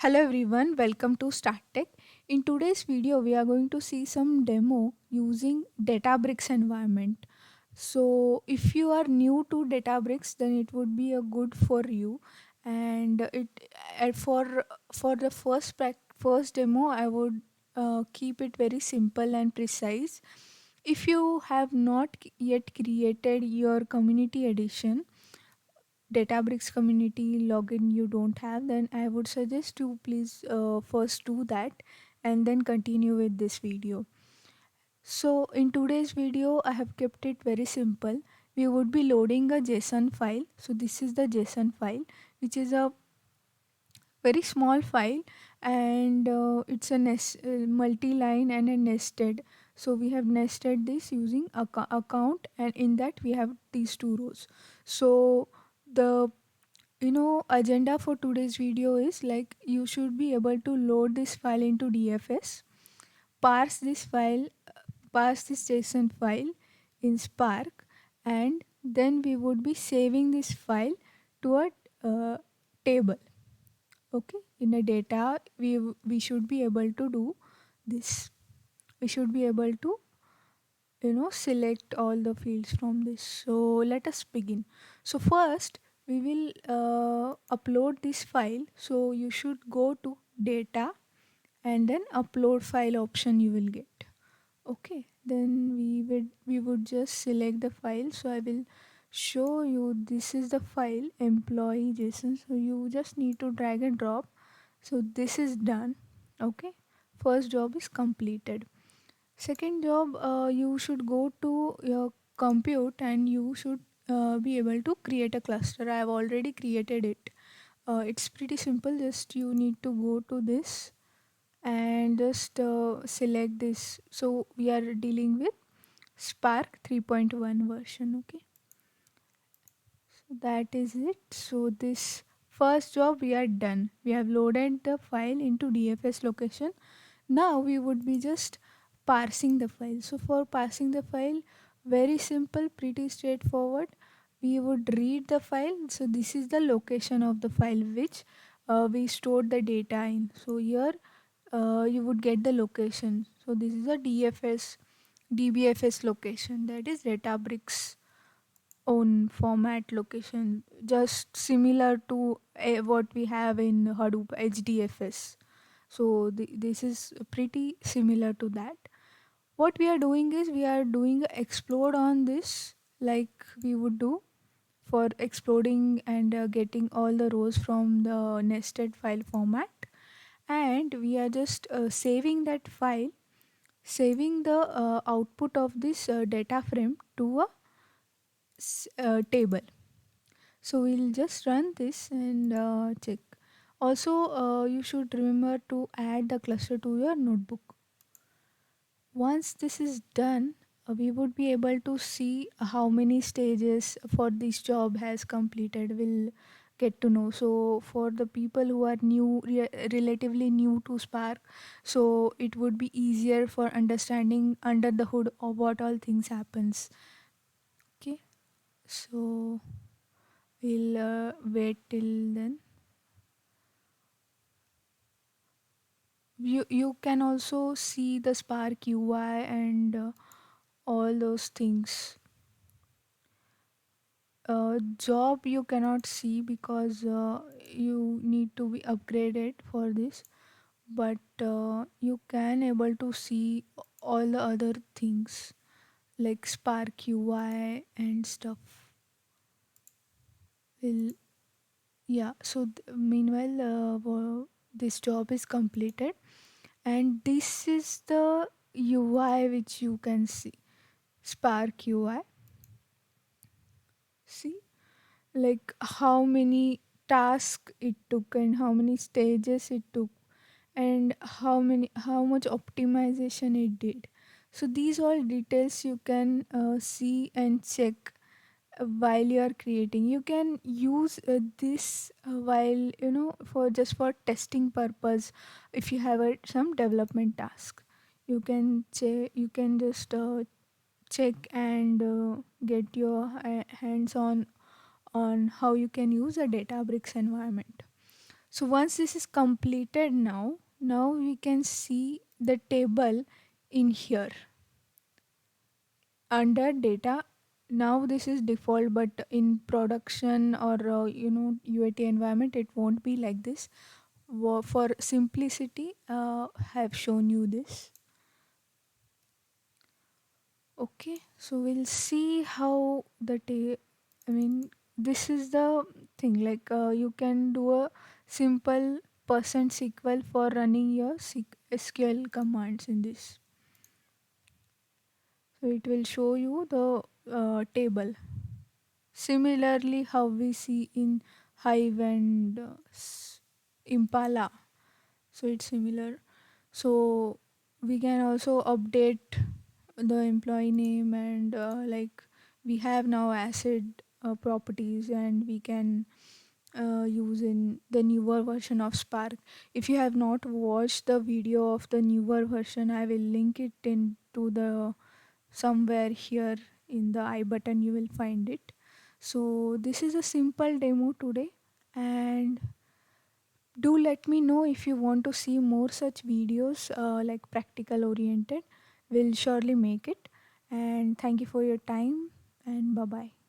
Hello everyone, welcome to Start Tech. In today's video, we are going to see some demo using Databricks environment. So, if you are new to Databricks, then it would be a good for you. And for the first demo, I would keep it very simple and precise. If you have not yet created your community edition, Databricks community login you don't have, then I would suggest you please first do that and then continue with this video. So in today's video, I have kept it very simple. We would be loading a JSON file. So this is the JSON file, which is a very small file, and it's a multi-line and a nested. So we have nested this using account, and in that we have these two rows. So the agenda for today's video is like you should be able to load this file into DFS, parse this file, parse this JSON file in Spark, and then we would be saving this file to a table. Okay, in a data we should be able to do this. We should be able to select all the fields from this. So let us begin. So first we will upload this file. So you should go to data and then upload file option you will get. Okay, then we would just select the file. So I will show you, this is the file employee JSON. So you just need to drag and drop. So this is done. Okay, first job is completed. Second job, you should go to your compute and you should be able to create a cluster. I have already created it. It's pretty simple. Just you need to go to this and just select this. So we are dealing with Spark 3.1 version. Okay, so that is it. So this first job we are done. We have loaded the file into DFS location. Now we would be just parsing the file. So for parsing the file, very simple, pretty straightforward. We would read the file. So this is the location of the file which we stored the data in. So here you would get the location. So this is a DBFS location, that is Databricks own format location, just similar to what we have in Hadoop HDFS. So this is pretty similar to that. What we are doing is we are doing a explode on this, like we would do for exploding and getting all the rows from the nested file format, and we are just saving that file, saving the output of this data frame to a table. So we'll just run this and check. Also, you should remember to add the cluster to your notebook. Once this is done, we would be able to see how many stages for this job has completed. We'll get to know. So for the people who are relatively new to Spark, so it would be easier for understanding under the hood of what all things happens. Okay, so we'll wait till then. You can also see the Spark UI and all those things. Job you cannot see because you need to be upgraded for this, but you can able to see all the other things like Spark UI and stuff. Will Yeah, so meanwhile this job is completed, and this is the UI which you can see, Spark UI. See, like how many tasks it took and how many stages it took, and how much optimization it did. So these all details you can see and check while you are creating. You can use this while for just for testing purpose. If you have some development task, you can just check and get your hands on how you can use a Databricks environment. So once this is completed, now we can see the table in here under data. Now this is default, but in production or UAT environment it won't be like this. For simplicity, I have shown you this. Okay, so we'll see how I mean, this is the thing. Like you can do a simple %SQL for running your SQL commands in this. So it will show you the table. Similarly, how we see in Hive and Impala. So it's similar. So we can also update the employee name and like we have now acid properties, and we can use in the newer version of Spark. If you have not watched the video of the newer version, I will link it into the somewhere here in the I button, you will find it. So this is a simple demo today, and do let me know if you want to see more such videos like practical oriented. We'll surely make it. And thank you for your time, and bye bye.